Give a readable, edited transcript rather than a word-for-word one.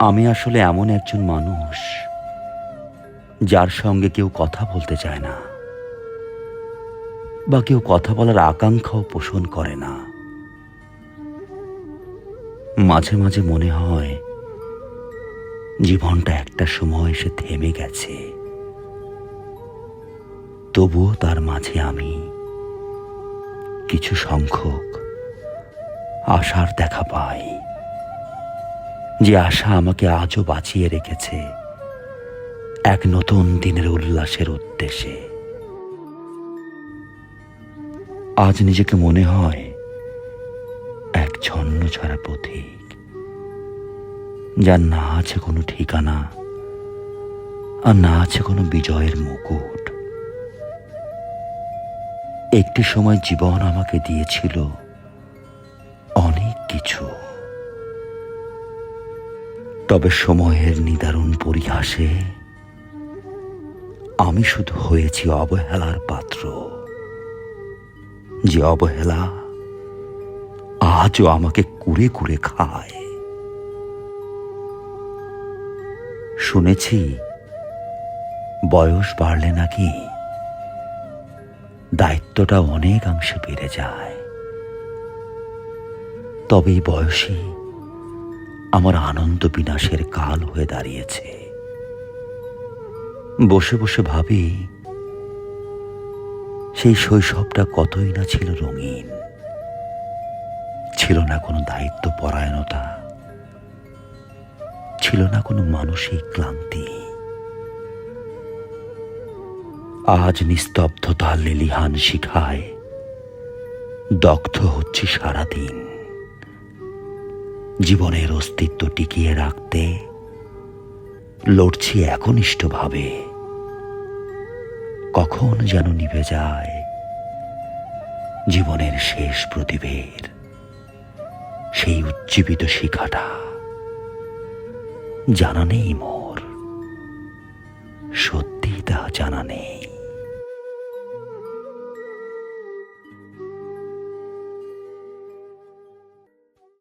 আমি আসলে এমন একজন মানুষ যার সঙ্গে কেউ কথা বলতে চায় না, বা কেউ কথা বলার আকাঙ্ক্ষাও পোষণ করে না। মাঝে মাঝে মনে হয় জীবনটা একটা সময় এসে থেমে গেছে, তবুও তার মাঝে আমি কিছু সংখ্যক আশার দেখা পাই, যে আশা আমাকে আজও বাঁচিয়ে রেখেছে এক নতুন দিনের উল্লাসের উদ্দেশ্যে। আজ নিজেকে মনে হয় এক ছন্নছাড়া পথিক, যার না আছে কোনো ঠিকানা আর না আছে কোনো বিজয়ের মুকুট। একটি সময় জীবন আমাকে দিয়েছিল অনেক কিছু, তবে সময়ের নিদারুণ পরিহাসে আমি শুধু হয়েছি অবহেলার পাত্র, যে অবহেলা আজও আমাকে কুরে কুরে খায়। শুনেছি বয়স বাড়লে নাকি দায়িত্বটা অনেকাংশে বেড়ে যায়, তবে এই বয়সই আমার আনন্দ বিনাশের কাল হয়ে দাঁড়িয়েছে। বসে বসে ভাবি, সেই শৈশবটা কতই না ছিল রঙিন, ছিল না কোনো দায়িত্ব পরায়ণতা, ছিল না কোনো মানসিক ক্লান্তি। আজ নিস্তব্ধতার লেলিহান শিখায় দগ্ধ হচ্ছে সারাদিন। জীবনের অস্তিত্ব টিকিয়ে রাখতে লড়ছি একনিষ্ঠভাবে, কখন যেন নিভে যায় জীবনের শেষ প্রদীপের সেই উজ্জীবিত শিখাটা। জানা নেই মোর, সত্যি তা জানা নেই।